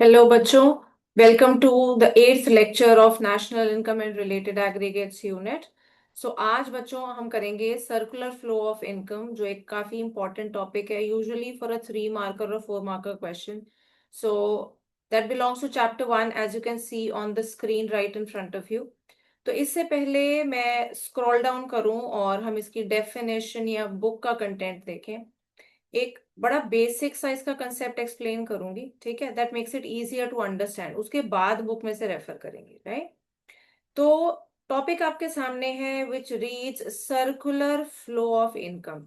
Hello बच्चों। Welcome to the eighth lecture of national income and related aggregates unit. So आज बच्चों हम करेंगे सर्कुलर फ्लो ऑफ इनकम, जो एक काफी इंपॉर्टेंट टॉपिक है यूजुअली फॉर अ 3 मार्कर और 4 marker question. So that belongs to chapter 1 as you can see on the screen right in front of you. तो इससे पहले मैं स्क्रॉल डाउन करूं और हम इसकी डेफिनेशन या बुक का कंटेंट देखें, एक बड़ा बेसिक सा इसका कंसेप्ट एक्सप्लेन करूंगी, ठीक है? That makes it easier to understand. उसके बाद बुक में से रेफर करेंगे, राइट? तो टॉपिक आपके सामने है which reads circular flow of income.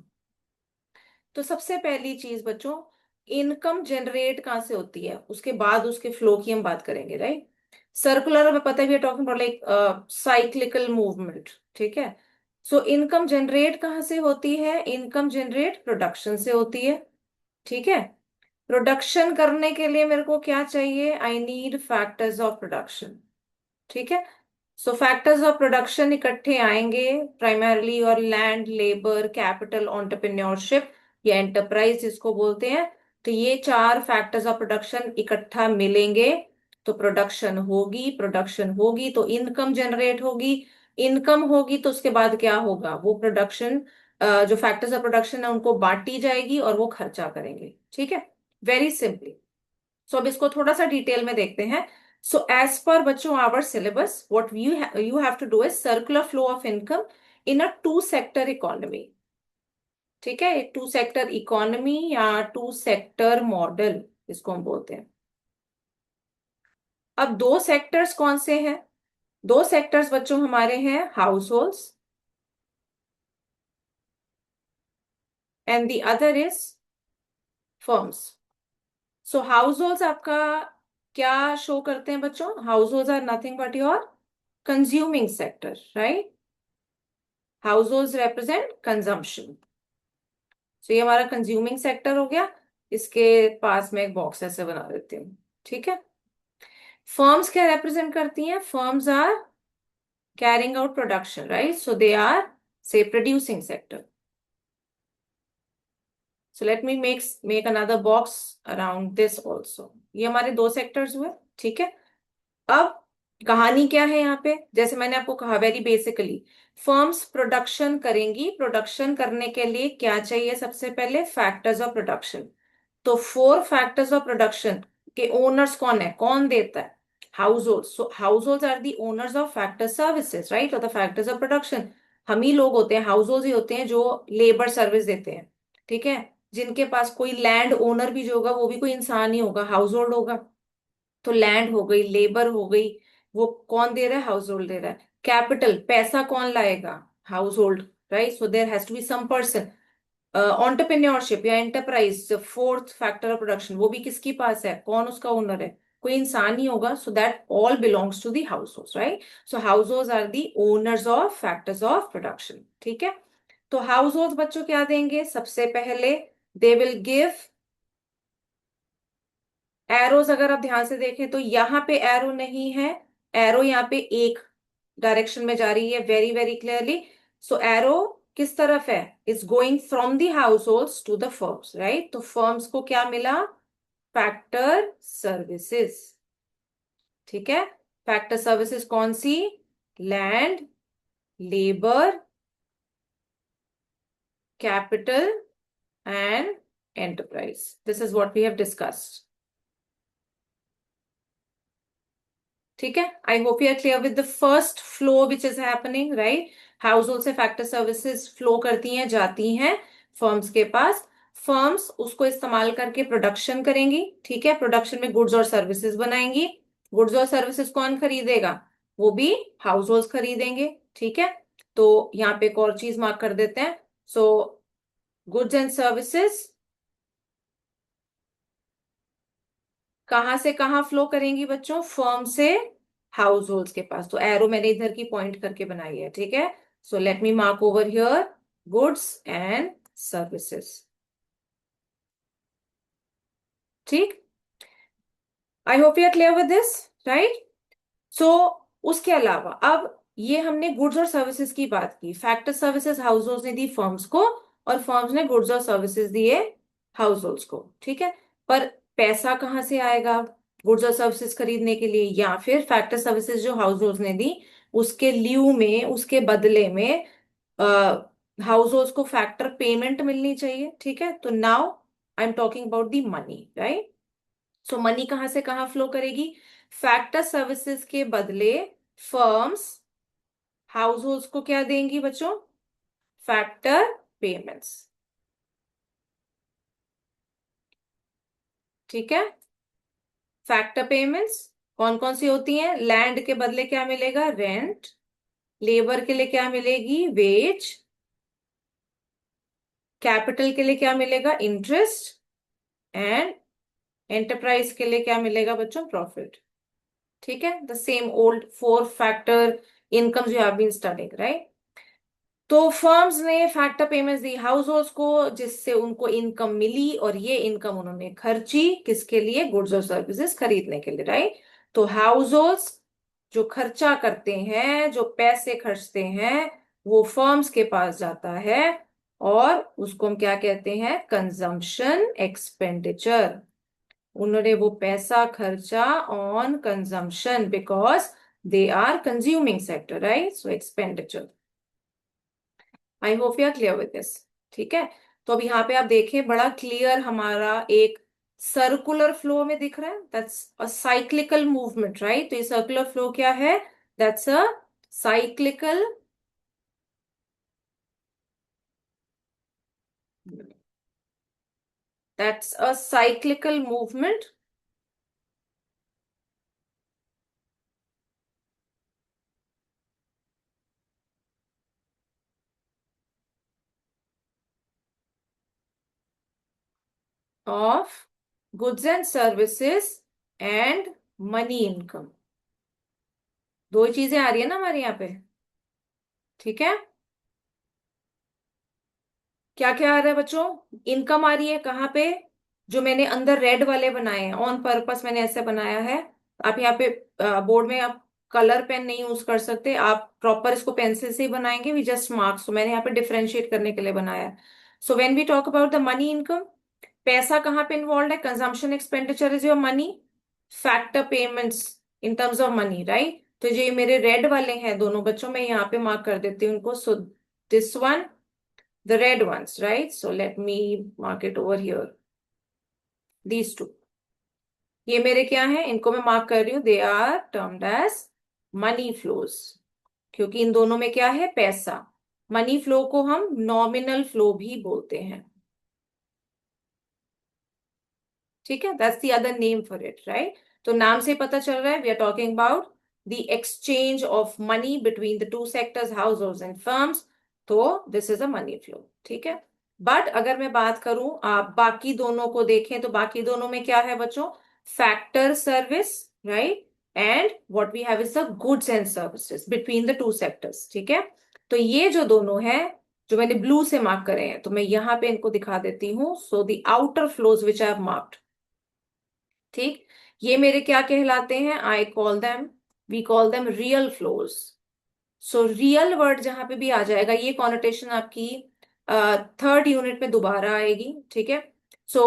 तो सबसे पहली चीज बच्चों, इनकम जनरेट कहाँ से होती है, उसके बाद उसके फ्लो की हम बात करेंगे, राइट? सर्कुलर हमें पता भी है, talking about like cyclical movement, ठीक है? सो इनकम जनरेट कहाँ से होती है? इनकम जनरेट प्रोडक्शन से होती है, ठीक है? प्रोडक्शन करने के लिए मेरे को क्या चाहिए? I need factors of production, ठीक है? सो फैक्टर्स ऑफ प्रोडक्शन इकट्ठे आएंगे प्राइमरली, और लैंड, लेबर, कैपिटल, एंटरप्रेन्योरशिप या एंटरप्राइज जिसको बोलते हैं। तो ये चार फैक्टर्स ऑफ प्रोडक्शन इकट्ठा मिलेंगे तो प्रोडक्शन होगी, प्रोडक्शन होगी तो इनकम जनरेट होगी, इनकम होगी तो उसके बाद क्या होगा? वो प्रोडक्शन, जो फैक्टर्स ऑफ प्रोडक्शन है उनको बांटी जाएगी और वो खर्चा करेंगे, ठीक है? Very simply. सो अब इसको थोड़ा सा डिटेल में देखते हैं। सो एज पर बच्चों our syllabus, what you have to do is circular flow of income in a two sector economy, ठीक है? एक टू सेक्टर इकोनॉमी या टू सेक्टर मॉडल इसको हम बोलते हैं। अब दो सेक्टर्स कौन से हैं? दो सेक्टर्स बच्चों हमारे हैं, households and the other is firms. So households आपका क्या शो करते हैं बच्चों? Households are nothing but your consuming sector, right? Households represent consumption. So ये हमारा कंज्यूमिंग सेक्टर हो गया। इसके पास में एक बॉक्स ऐसे बना देती हूँ, ठीक है? फर्म्स क्या रिप्रेजेंट करती हैं? Firms are carrying out production, right? So they are से producing sector. So let me make another box around this also. ये हमारे दो सेक्टर्स हुए, ठीक है? अब कहानी क्या है यहाँ पे? जैसे मैंने आपको कहा वेरी बेसिकली, फर्म्स प्रोडक्शन करेंगी। प्रोडक्शन करने के लिए क्या चाहिए? सबसे पहले फैक्टर्स ऑफ प्रोडक्शन। तो 4 फैक्टर्स ऑफ प्रोडक्शन के ओनर्स कौन है? कौन देता है? Household. So household are the owners of factor services, right? और द फैक्टर्स ऑफ प्रोडक्शन हम ही लोग होते हैं, हाउस होल्ड ही होते हैं जो लेबर सर्विस देते हैं, ठीक है? जिनके पास कोई लैंड ओनर भी जो होगा वो भी कोई इंसान ही होगा, हाउस होल्ड होगा। तो लैंड हो गई, लेबर हो गई, वो कौन दे रहा है? हाउस होल्ड दे रहा है। कैपिटल, पैसा कौन लाएगा? Household, right? So there has to be some person. Entrepreneurship या enterprise, fourth factor of production, वो भी किसके पास है? कौन उसका ओनर है? कोई इंसान ही होगा। So that all belongs to the household, right? So household are the owners of factors of production, ठीक है? तो हाउस होल्ड बच्चों क्या देंगे? सबसे पहले दे विल गिव एरोज। अगर आप ध्यान से देखें तो यहाँ पे एरो नहीं है, एरो यहाँ पे एक डायरेक्शन में जा रही है, very very clearly. So arrow किस तरफ है? Is going from the households to the firms, right? तो फर्म्स को क्या मिला? फैक्टर सर्विसेज, ठीक है? फैक्टर सर्विसेज कौन सी? Land, labour, capital and enterprise. This is what we have discussed, ठीक है? I hope you are clear with the first flow which is happening, right? Household से फैक्टर सर्विसेज फ्लो करती हैं, जाती हैं firms के पास। फर्म्स उसको इस्तेमाल करके प्रोडक्शन करेंगी, ठीक है? प्रोडक्शन में गुड्स और सर्विसेज बनाएंगी। गुड्स और सर्विसेज कौन खरीदेगा? वो भी हाउस होल्ड खरीदेंगे, ठीक है? तो यहाँ पे एक और चीज मार्क कर देते हैं। सो गुड्स एंड सर्विसेज कहां से कहां फ्लो करेंगी बच्चों? फर्म से हाउस होल्ड्स के पास। तो एरो मैंने इधर की पॉइंट करके बनाई है, ठीक है? So let me mark over here goods and services, ठीक? I hope you are clear with this, right? So उसके अलावा अब ये हमने गुड्स और सर्विसेज की बात की। फैक्टर सर्विसेज हाउस होल्ड्स ने दी फर्म्स को, और फर्म्स ने गुड्स और सर्विसेज दिए हाउस होल्ड्स को, ठीक है? पर पैसा कहां से आएगा? गुड्स और सर्विसेज खरीदने के लिए, या फिर फैक्टर सर्विसेज जो हाउस होल्ड ने दी उसके लिeu में, उसके बदले में हाउस होल्ड को फैक्टर पेमेंट मिलनी चाहिए। ठीक है, तो now I am talking about the money, right. So money कहां से कहां फ्लो करेगी? फैक्टर सर्विसेज के बदले फर्म्स हाउस होल्ड को क्या देंगी बच्चों? Factor payments. ठीक है, फैक्टर पेमेंट्स कौन कौन सी होती हैं? लैंड के बदले क्या मिलेगा? रेंट। लेबर के लिए क्या मिलेगी? वेज। कैपिटल के लिए क्या मिलेगा? इंटरेस्ट। एंड एंटरप्राइज के लिए क्या मिलेगा बच्चों? प्रॉफिट। ठीक है, the same old four factor incomes you have been studying, right. तो फर्म्स ने फैक्टर पेमेंट्स दी हाउस होल्ड्स को, जिससे उनको इनकम मिली, और ये इनकम उन्होंने खर्ची किसके लिए? गुड्स और सर्विसेज खरीदने के लिए, राइट। तो हाउस होल्ड्स जो खर्चा करते हैं, जो पैसे खर्चते हैं, वो फर्म्स के पास जाता है, और उसको हम क्या कहते हैं? Consumption expenditure. उन्होंने वो पैसा खर्चा on consumption because they are consuming sector, right. So expenditure. I hope you are clear with this. ठीक है, तो अब यहाँ पे आप देखें, बड़ा क्लियर हमारा एक सर्कुलर फ्लो में दिख रहा है। That's a cyclical movement, right. तो ये सर्कुलर फ्लो क्या है? That's a cyclical, that's a cyclical movement of goods and services and money income. दो ही चीजें आ रही है ना हमारे यहाँ पे। ठीक है, क्या क्या आ रहा है बच्चों? इनकम आ रही है कहाँ पे? जो मैंने अंदर रेड वाले बनाए हैं ऑन पर्पस, मैंने ऐसे बनाया है। आप यहाँ पे बोर्ड में आप कलर पेन नहीं यूज कर सकते, आप प्रॉपर इसको पेंसिल से ही बनाएंगे। वी जस्ट मार्क्स, तो मैंने यहाँ पे डिफरेंशिएट करने के लिए बनाया है। So when we talk about the money income, पैसा कहाँ पे इन्वॉल्व है? Consumption expenditure is your money, factor payments in terms of money, right. तो जो ये मेरे रेड वाले हैं दोनों बच्चों, मैं यहाँ पे मार्क कर देती हूँ उनको। So this one, the red ones, right? So let me mark it over here. These two, ये मेरे क्या हैं? इनको मैं मार्क कर रही हूँ, they are termed as money flows, क्योंकि इन दोनों में क्या है? पैसा। मनी फ्लो को हम नॉमिनल फ्लो भी बोलते हैं। ठीक है, that's the other name for it, right. तो नाम से पता चल रहा है we are talking about the exchange of money between the two sectors, households and firms. तो this is a money flow. ठीक है, बट अगर मैं बात करूं, आप बाकी दोनों को देखें, तो बाकी दोनों में क्या है बच्चों? Factor service, right, and what we have is the goods and services between the two sectors. ठीक है, तो ये जो दोनों हैं, जो मैंने ब्लू से मार्क करे हैं, तो मैं यहां पे इनको दिखा देती हूँ। So the outer flows which I have marked, ठीक, ये मेरे क्या कहलाते हैं? I call them, we call them real flows. So real word जहां पे भी आ जाएगा, ये कॉनोटेशन आपकी थर्ड यूनिट में दोबारा आएगी। ठीक है, सो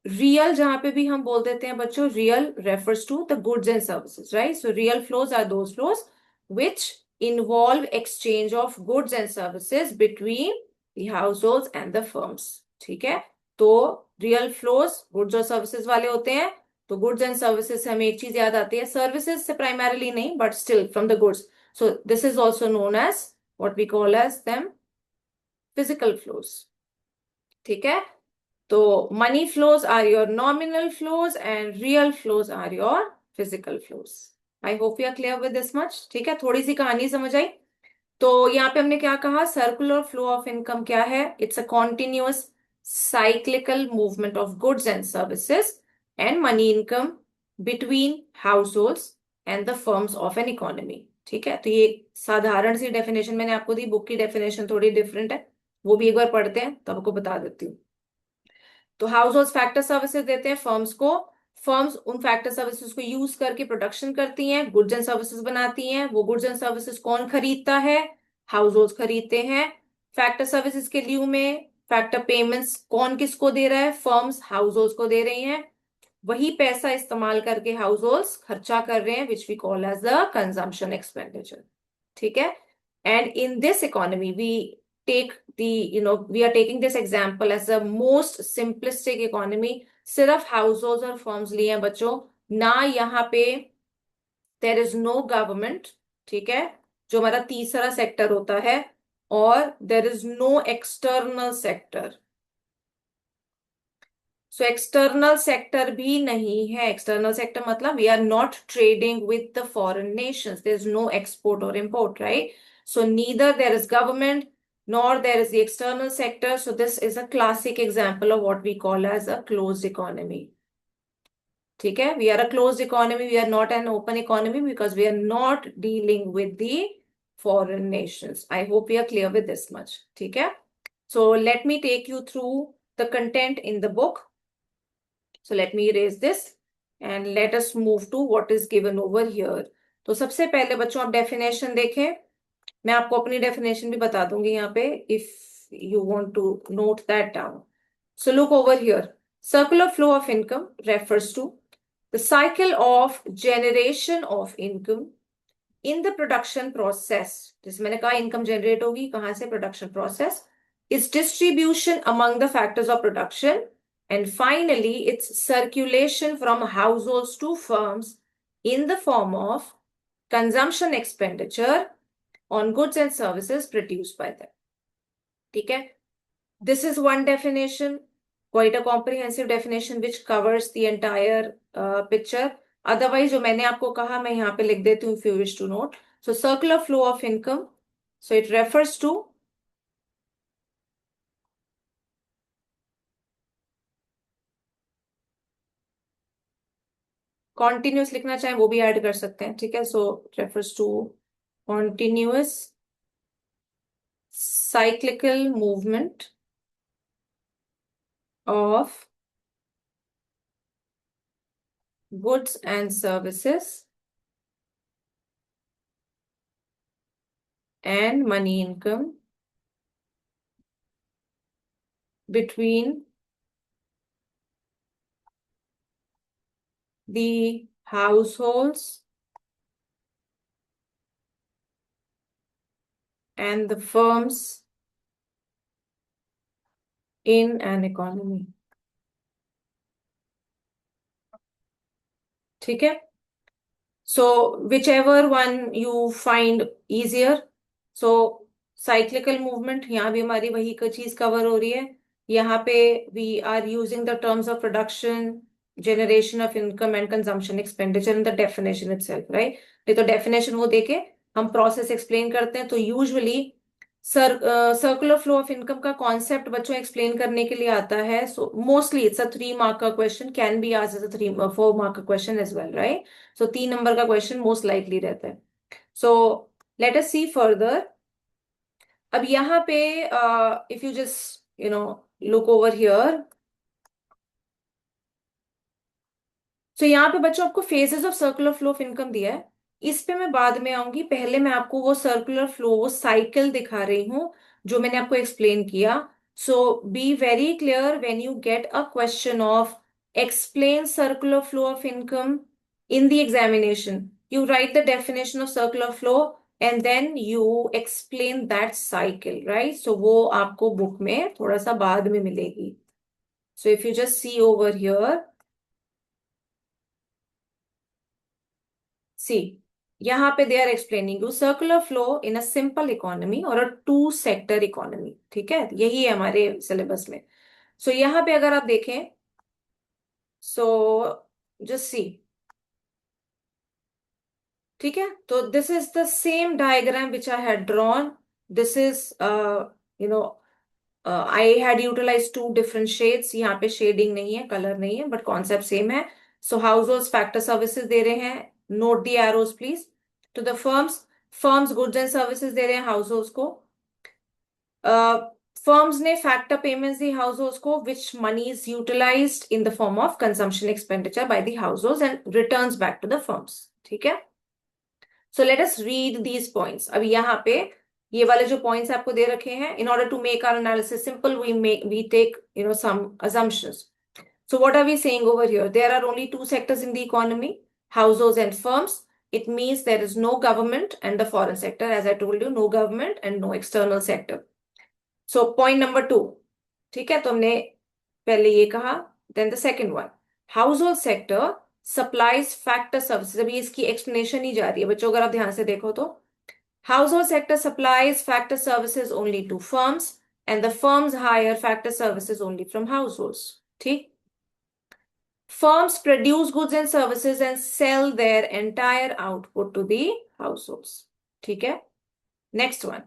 रियल जहां पे भी हम बोल देते हैं बच्चों, real refers to the goods and services, right. So real flows are those flows which involve exchange of goods and services between the households and the firms। ठीक है, तो रियल फ्लोज गुड्स और सर्विसेज वाले होते हैं। तो goods and services से हमें एक चीज याद आती है, सर्विसेज से प्राइमरली नहीं, but still from the goods. So this is also known as what we call as them physical flows. ठीक है, तो money flows are your nominal flows and real flows are your physical flows. I hope you are clear with this much. ठीक है, थोड़ी सी कहानी समझ आई। तो यहाँ पे हमने क्या कहा? सर्कुलर फ्लो ऑफ इनकम क्या है? It's a continuous cyclical movement of goods and services and money income between house holds and the firms of an economy. ठीक है, तो ये साधारण सी डेफिनेशन मैंने आपको दी, बुक की डेफिनेशन थोड़ी डिफरेंट है, वो भी एक बार पढ़ते हैं तो आपको बता देती हूँ। तो हाउस होल्ड फैक्टर सर्विसेज देते हैं फर्म्स को, फर्म्स उन फैक्टर सर्विसेज को यूज करके प्रोडक्शन करती हैं, गुड्स एंड सर्विसेज बनाती हैं। वो गुड्स एंड सर्विसेज कौन खरीदता है? हाउस होल्ड खरीदते हैं। फैक्टर सर्विसेज के लिeu में फैक्टर पेमेंट्स कौन किसको दे रहा है? फर्म्स हाउस होल्ड को दे रही हैं। वही पैसा इस्तेमाल करके हाउस होल्ड्स खर्चा कर रहे हैं, which we call as the consumption expenditure. ठीक है। And in this economy we take the we are taking this example as the most simplistic economy. सिर्फ हाउस होल्ड्स और फर्म्स लिए हैं बच्चों, ना यहाँ पे देयर इज नो गवर्नमेंट। ठीक है, जो हमारा तीसरा सेक्टर होता है, और there is no external sector. So external sector भी नहीं है। एक्सटर्नल सेक्टर मतलब we are not trading with the foreign nations, there is no export और import, right? So neither there is government nor there is the external sector. So this is a classic example of what we call as a closed economy. ठीक है, we are a closed economy, we are not an open economy because we are not dealing with the foreign nations. I hope you are clear with this much. ठीक है, so let me take you through the content in the book. So let me erase this and let us move to what is given over here. तो सबसे पहले बच्चों आप definition देखें। मैं आपको अपनी डेफिनेशन भी बता दूंगी यहाँ पे, if you want to note that down. So look over here. Circular flow of income refers to the cycle of generation of income in the production process. जैसे मैंने कहा इनकम जनरेट होगी कहाँ से? Production process. Its distribution among the factors of production, and finally its circulation from households to firms in the form of consumption expenditure on goods and services produced by them. ठीक है, this is one definition, quite a comprehensive definition which covers the entire picture. Otherwise जो मैंने आपको कहा मैं यहाँ पे लिख देती हूँ if you wish to note. So circular flow of income, so it refers to continuous, लिखना चाहें वो भी ऐड कर सकते हैं। ठीक है, so refers to continuous cyclical movement of goods and services and money income between the households and the firms in an economy. ठीक है, so whichever one you find easier. So cyclical movement, यहाँ भी हमारी वही चीज cover हो रही है। यहाँ पे we are using the terms of production, generation of income and consumption expenditure in the definition itself, right? नहीं तो definition वो देके हम process explain करते हैं। तो usually circular flow of income का कॉन्सेप्ट बच्चों एक्सप्लेन करने के लिए आता है। So mostly it's a 3 mark का क्वेश्चन, कैन बी आज एज अ 4 मार्क का क्वेश्चन एज वेल, राइट? सो 3 नंबर का क्वेश्चन मोस्ट लाइकली रहता है। सो लेट अस सी फर्दर। अब यहाँ पे if you just look over here, तो यहाँ पे बच्चों आपको phases of circular flow of income दिया है। इस पे मैं बाद में आऊंगी, पहले मैं आपको वो सर्कुलर फ्लो, वो साइकिल दिखा रही हूँ जो मैंने आपको एक्सप्लेन किया। So be very clear when you get a question of explain circular flow of income in the examination, you write the definition of circular flow and then you explain that cycle, right? So वो आपको book में थोड़ा सा बाद में मिलेगी। So if you just see over here, see यहाँ पे they are explaining you circular flow in a simple economy और अ 2 सेक्टर इकोनॉमी। ठीक है, यही है हमारे सिलेबस में। सो यहाँ पे अगर आप देखें, सो जस्ट सी, ठीक है, तो this is the same diagram which I had drawn. This is you know I had utilize 2 different shades. यहाँ पे शेडिंग नहीं है, कलर नहीं है, बट कॉन्सेप्ट सेम है। So household factor services दे रहे हैं, note the arrows please. To the firms, firms goods and services दे रहे हैं हाउस होल्ड को। फर्म्स ने फैक्टर पेमेंट्स दी हाउस होल्ड को, which money is utilised in the form of consumption expenditure by the household and returns back to the firms. ठीक है, so let us read these points. अब यहाँ पे ये वाले जो पॉइंट्स आपको दे रखे हैं, in order to make our analysis simple we take some assumptions. So what are we saying over here? There are only two sectors in the economy, households and firms. It means there is no government and the foreign sector. As I told you, no government and no external sector. So point number two, ठीक है, तो हमने पहले ये कहा. Then the second one, household sector supplies factor services. अभी इसकी explanation ही जा रही है बच्चों, अगर आप ध्यान से देखो तो. Household sector supplies factor services only to firms and the firms hire factor services only from households. ठीक. Firms produce goods and services and sell their entire output to the households. ठीक है. Next one.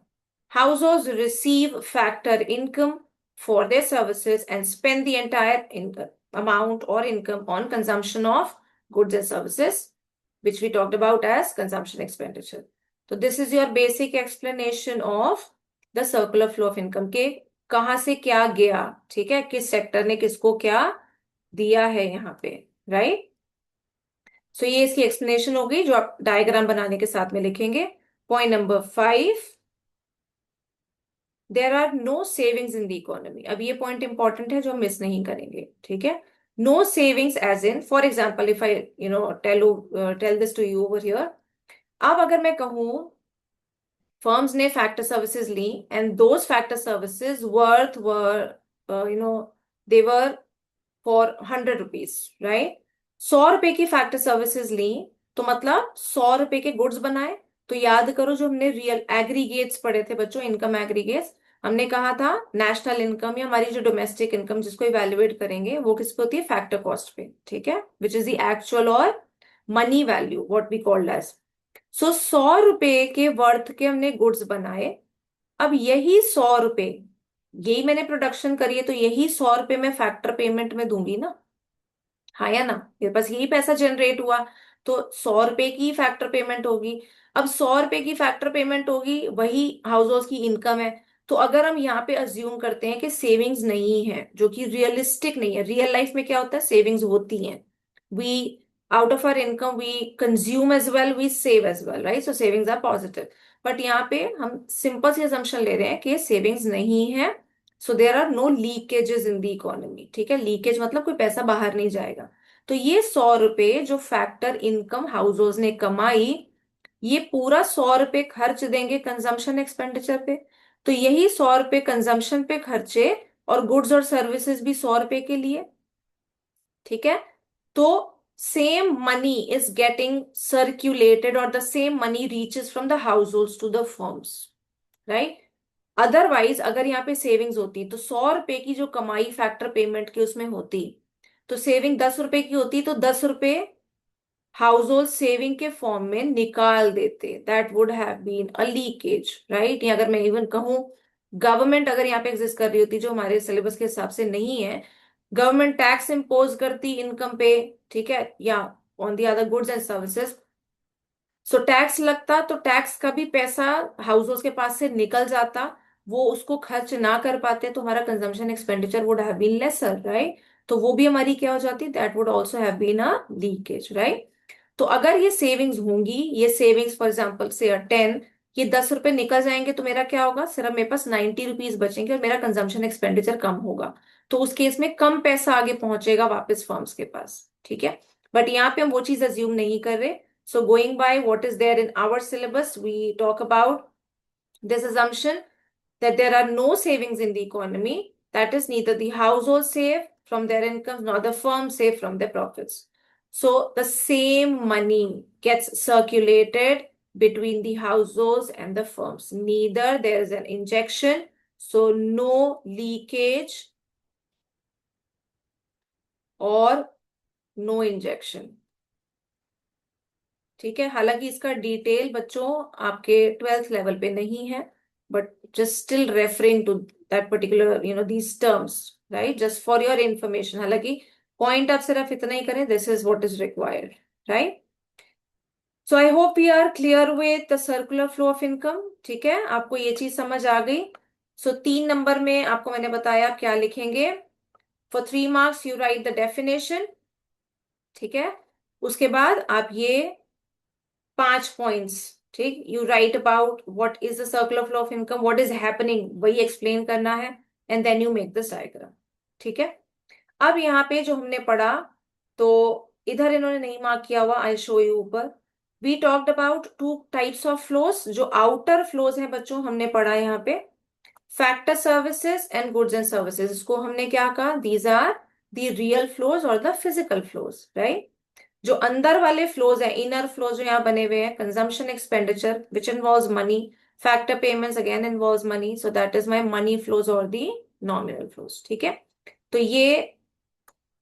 Households receive factor income for their services and spend the entire amount or income on consumption of goods and services, which we talked about as consumption expenditure. So this is your basic explanation of the circular flow of income के कहाँ से क्या गया. ठीक है, किस sector ने किसको क्या दिया है यहाँ पे. राइट. सो ये इसकी एक्सप्लेनेशन हो गई जो आप डायग्राम बनाने के साथ में लिखेंगे. Point number 5, there are no savings in the economy. अब ये पॉइंट इंपॉर्टेंट है जो हम मिस नहीं करेंगे. ठीक है. No savings as in, for example, if I tell this to you over here. अब अगर मैं कहूं फर्म्स ने फैक्टर सर्विसेज ली and those factor services worth were they were for 100 rupees. Right. 100 रुपए की फैक्टर सर्विसेज ली तो मतलब 100 रुपए के गुड्स बनाए. तो याद करो जो हमने रियल एग्रीगेट्स पढ़े थे बच्चों, इनकम एग्रीगेट्स, हमने कहा था नेशनल इनकम या हमारी जो डोमेस्टिक इनकम जिसको इवेल्युएट करेंगे वो किस पे होती है, फैक्टर कॉस्ट पे. ठीक है, विच इज द एक्चुअल और money value what we called as. So 100 रुपए के वर्थ के हमने गुड्स बनाए. अब यही 100 रुपए, यही मैंने प्रोडक्शन करी है तो यही 100 रुपए मैं फैक्टर पेमेंट में दूंगी ना. हाँ या ना, मेरे पास यही पैसा जनरेट हुआ तो 100 रुपए की फैक्टर पेमेंट होगी. अब 100 रुपए की फैक्टर पेमेंट होगी, वही हाउस होल्ड की इनकम है. तो अगर हम यहाँ पे अज्यूम करते हैं कि सेविंग्स नहीं है, जो कि रियलिस्टिक नहीं है. रियल लाइफ में क्या होता है, सेविंग्स होती हैं. We out of our income we consume as well, we save as well, right. So savings are positive. But यहाँ पे हम सिंपल सी असम्पशन ले रहे हैं कि सेविंग्स नहीं है. So there are no leakages in the economy. ठीक है, लीकेज मतलब कोई पैसा बाहर नहीं जाएगा. तो ये 100 रुपए जो फैक्टर इनकम हाउस होल्ड ने कमाई, ये पूरा 100 रुपए खर्च देंगे कंजम्पशन एक्सपेंडिचर पे. तो यही 100 रुपए कंजम्पशन पे खर्चे और गुड्स और सर्विसेज भी 100 रुपए के लिए. ठीक है. तो same money is getting circulated और the same money reaches from the household to the firms. Right. Otherwise अगर यहाँ पे सेविंग्स होती तो 100 रुपए की जो कमाई फैक्टर पेमेंट की उसमें होती, तो सेविंग 10 रुपए की होती तो 10 रुपए हाउस होल्ड सेविंग के फॉर्म में निकाल देते. That would have been a leakage. Right. या अगर मैं इवन कहूं गवर्नमेंट अगर यहाँ पे एग्जिस्ट कर रही होती जो हमारे सिलेबस के हिसाब से नहीं है, गवर्नमेंट टैक्स इम्पोज करती इनकम पे. ठीक है, या on the other goods and services. So tax लगता तो टैक्स का भी पैसा हाउस होल्ड के पास से निकल जाता, वो उसको खर्च ना कर पाते तो हमारा consumption expenditure would have been lesser. Right. तो वो भी हमारी क्या हो जाती, that would also have been a leakage. Right. तो अगर ये सेविंग्स होंगी, ये सेविंग्स फॉर एग्जाम्पल से 10, ये 10 रुपए निकल जाएंगे तो मेरा क्या होगा, सिर्फ मेरे पास 90 रुपीज बचेंगे और मेरा कंजम्पशन एक्सपेंडिचर कम होगा. तो उस केस में कम पैसा आगे पहुंचेगा वापस फर्म्स के पास. ठीक है. बट यहाँ पे हम वो चीज अज्यूम नहीं कर रहे. So going by what is there in our syllabus, we talk about this assumption that there are no savings in the economy. That is, neither the households save from their incomes nor the firms save from their profits. So the same money gets circulated between the households and the firms. Neither there is an injection, so no leakage or no injection. ठीक है. हालांकि इसका detail बच्चों आपके 12th level पे नहीं है, but just still referring to that particular these terms. Right, just for your information. हालांकि पॉइंट आप सिर्फ इतना ही करें, this is what is required. Right. So I hope we are clear with the circular flow of income. ठीक है, आपको ये चीज समझ आ गई. सो 3 नंबर में आपको मैंने बताया क्या लिखेंगे. For 3 marks you write the definition. ठीक है. उसके बाद आप ये 5 पॉइंट्स, ठीक, you write about what is the circular flow of income, what is happening, वही एक्सप्लेन करना है. And then you make this diagram. ठीक है. अब यहाँ पे जो हमने पढ़ा, तो इधर इन्होंने नहीं मार्क किया हुआ, आई शो यू ऊपर। We talked about two types of flows. जो आउटर फ्लोस हैं बच्चों, हमने पढ़ा यहाँ पे factor services and goods and services. इसको हमने क्या कहा, these are the real flows और द फिजिकल फ्लोज, राइट। जो अंदर वाले फ्लोज हैं, इनर फ्लोज जो यहाँ बने हुए हैं, consumption expenditure which involves money, factor payments again involves money, so that is my money flows और दी नॉमिनल फ्लोज, ठीक है। तो ये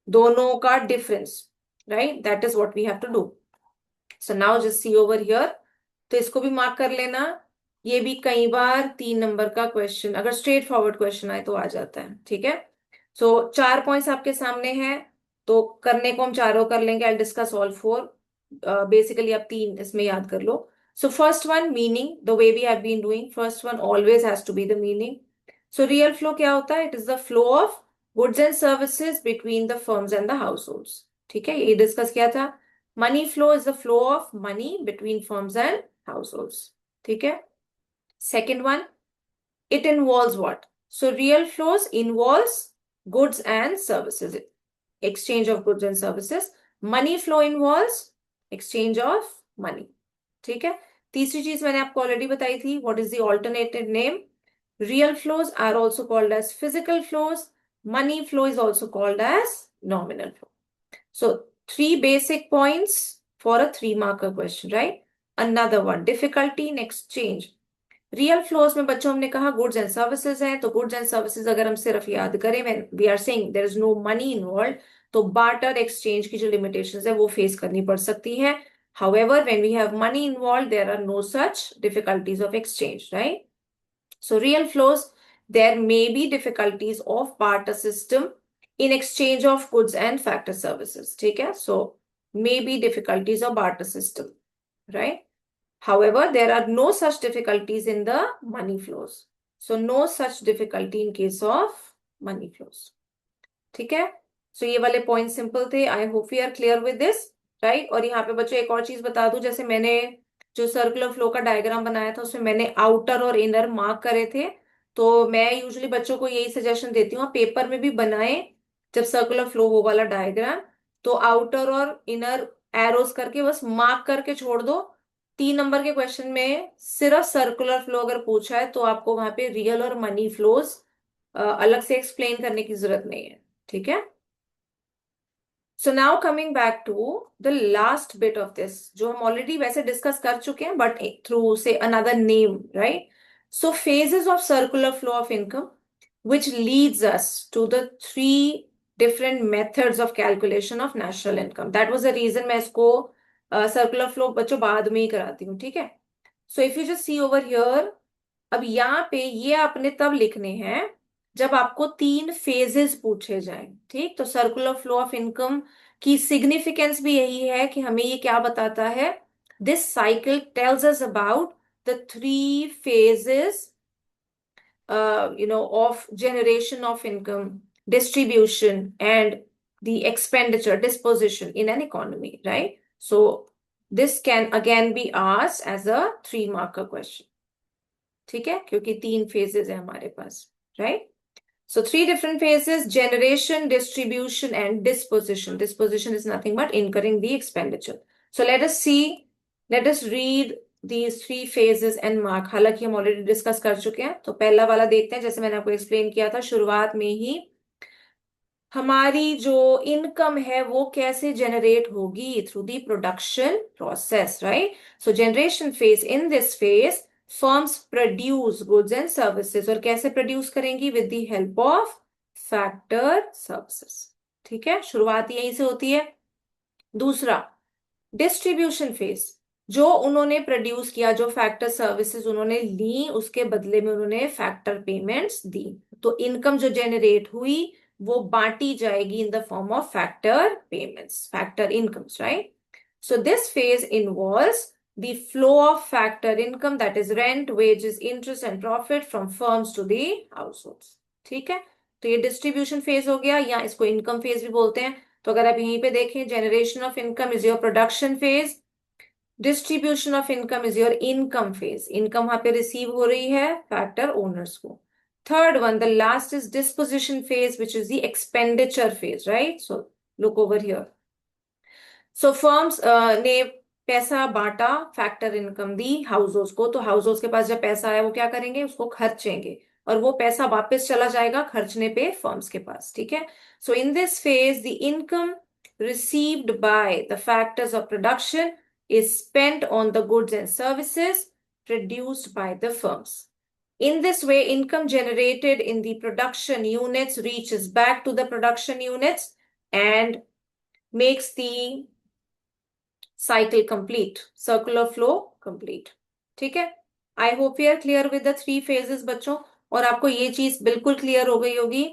दोनों का difference, right, that is what we have to do. So now just see over here, तो इसको भी मार्क कर लेना। ये भी कई बार 3 नंबर का क्वेश्चन, अगर स्ट्रेट फॉरवर्ड क्वेश्चन आए तो आ जाता है, ठीक है। सो 4 पॉइंट्स आपके सामने हैं, तो करने को हम चारों कर लेंगे। I discuss all 4। बेसिकली आप 3 इसमें याद कर लो। So first one, meaning, the way we have been doing, first one always has to be the meaning. So real flow क्या होता है, it is the flow of goods and services between the firms and the households, ठीक है, ये discuss किया था। Money flow is the flow of money between firms and households, ठीक है। Second one, it involves what? So real flows involves goods and services, exchange of goods and services. Money flow involves exchange of money, ठीक है। तीसरी चीज मैंने आपको already बताई थी, what is the alternative name? Real flows are also called as physical flows. Money flow is also called as nominal flow. So 3 basic points for a 3-marker question, right? Another one, difficulty in exchange. Real flows में बच्चों हमने कहा goods and services हैं, तो goods and services अगर हम सिर्फ याद करें, when we are saying there is no money involve, तो बार्टर एक्सचेंज की जो लिमिटेशंस है वो फेस करनी पड़ सकती है। However when we have money involve, there are no such difficulties of exchange, right. So real flows, there may be difficulties of barter system in exchange of goods and factor services, ठीक है। So may be difficulties of barter system, right? However, there are no such difficulties in the money flows. So no such difficulty in case of money flows. ठीक है। सो ये वाले point simple थे। I hope we are clear with this, right. और यहाँ पे बच्चों एक और चीज बता दूं, जैसे मैंने जो सर्कुलर फ्लो का डायग्राम बनाया था उसमें मैंने आउटर और इनर मार्क करे थे। तो मैं यूजुअली बच्चों को यही सजेशन देती हूँ, पेपर में भी बनाएं जब सर्कुलर फ्लो हो वाला डायग्राम, तो आउटर और इनर एरोस करके बस मार्क करके छोड़ दो। 3 नंबर के क्वेश्चन में सिर्फ सर्कुलर फ्लो अगर पूछा है तो आपको वहां पे रियल और मनी फ्लोज अलग से एक्सप्लेन करने की जरूरत नहीं है, ठीक है। So now coming back to the last bit of this, जो हम ऑलरेडी वैसे डिस्कस कर चुके हैं बट थ्रू से another name, right. So phases of circular flow of income which leads us to the 3 different methods of calculation of national income. That was the reason मैं इसको circular flow बच्चों बाद में ही कराती हूँ, ठीक है। सो if you just see over here, अब यहाँ पे ये आपने तब लिखने हैं जब आपको 3 फेजेस पूछे जाएं, ठीक। तो सर्कुलर फ्लो ऑफ इनकम की सिग्निफिकेंस भी यही है कि हमें ये क्या बताता है, this cycle tells us about the 3 phases of generation of income, distribution, and the expenditure disposition in an economy, right? So this can again be asked as a 3-marker question, ठीक है, क्योंकि 3 फेजेस है हमारे पास, right? So 3 different phases: generation, distribution, and disposition. Disposition is nothing but incurring the expenditure. So let us see, let us read these 3 phases and mark. हालांकि हम already discuss कर चुके हैं, तो पहला वाला देखते हैं। जैसे मैंने आपको एक्सप्लेन किया था शुरुआत में ही, हमारी जो इनकम है वो कैसे जनरेट होगी, through the production process, right. So generation phase, in this phase firms produce goods and services, और कैसे प्रोड्यूस करेंगी, with the help of factor services, ठीक है। शुरुआत यहीं से होती है। दूसरा, डिस्ट्रीब्यूशन फेज, जो उन्होंने प्रोड्यूस किया, जो फैक्टर सर्विसेज उन्होंने ली, उसके बदले में उन्होंने फैक्टर पेमेंट्स दी, तो इनकम जो जनरेट हुई वो बांटी जाएगी इन the form of factor payments, factor incomes, right. So this phase involves the flow of factor income, that is rent, wages, interest and profit from firms to the households, ठीक है। तो ये distribution phase हो गया, या इसको income phase भी बोलते हैं। तो अगर आप यहीं पे देखें, generation of income is your production phase, distribution of income is your income phase. Income वहां पे रिसीव हो रही है फैक्टर ओनर्स को। Third one, the last is disposition phase, which is the expenditure phase, right? So look over here. So firms ने पैसा बांटा, factor income दी household को, तो हाउस होल्ड के पास जब पैसा आया वो क्या करेंगे, उसको खर्चेंगे, और वो पैसा वापस चला जाएगा खर्चने पे फर्म्स के पास, ठीक है। So in this phase the income received by the factors of production is spent on the goods and services produced by the firms. In this way, income generated in the production units reaches back to the production units and makes the cycle complete, circular flow complete. ठीक है। I hope you are clear with the three phases बच्चों। और आपको ये चीज बिल्कुल clear हो गई होगी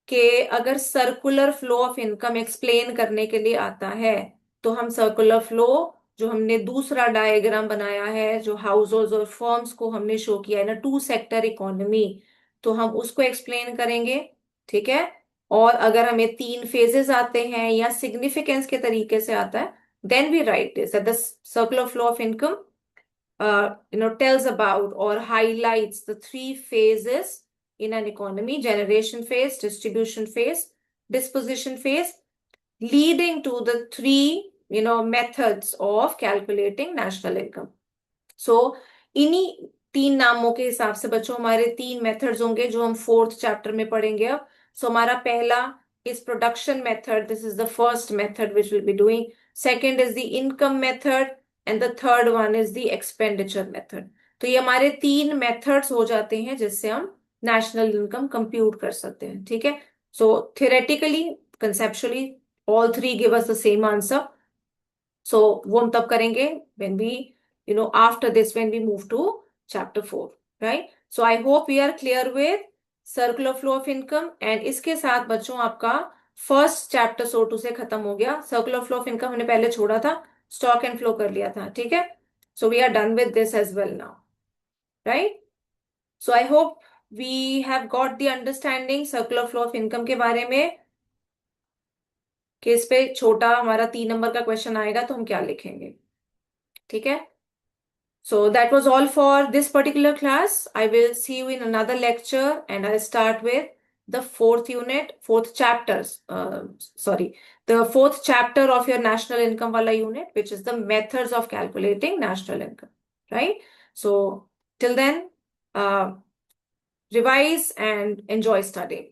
कि अगर circular flow of income explain करने के लिए आता है, तो हम सर्कुलर फ्लो, जो हमने दूसरा डायग्राम बनाया है, जो हाउस होल्ड और फर्म्स को हमने शो किया है ना, टू सेक्टर इकोनॉमी, तो हम उसको एक्सप्लेन करेंगे, ठीक है। और अगर हमें तीन फेजेस आते हैं या सिग्निफिकेंस के तरीके से आता है, then we write this that the circular flow of income tells about or highlights the three phases in an economy: generation phase, distribution phase, disposition phase, leading to the three methods of calculating national income. So इन्हीं तीन नामों के हिसाब से बच्चों हमारे तीन methods होंगे जो हम फोर्थ चैप्टर में पढ़ेंगे अब। सो हमारा पहला is production method. This is the first method which we'll be doing. Second is the income method and the third one is the expenditure method. तो ये हमारे तीन मेथड्स हो जाते हैं जिससे हम नेशनल इनकम कंप्यूट कर सकते हैं, ठीक है। So theoretically, conceptually, all three give us the same answer. So वो हम तब करेंगे when we after this, when we move to chapter 4, right? So I hope we are clear with circular flow of income, and इसके साथ बच्चों आपका first chapter so to से खत्म हो गया। सर्कुलर फ्लो ऑफ इनकम हमने पहले छोड़ा था, स्टॉक एंड फ्लो कर लिया था, ठीक है। So we are done with this as well now, right? So I hope we have got the understanding circular flow of income के बारे में, कि इस पे छोटा हमारा 3 नंबर का क्वेश्चन आएगा तो हम क्या लिखेंगे, ठीक है। So that was all for this particular class. I will see you in another lecture, and I'll start with the fourth unit, fourth chapters. The fourth chapter of your national income wala unit, which is the methods of calculating national income, right? So till then, revise and enjoy studying.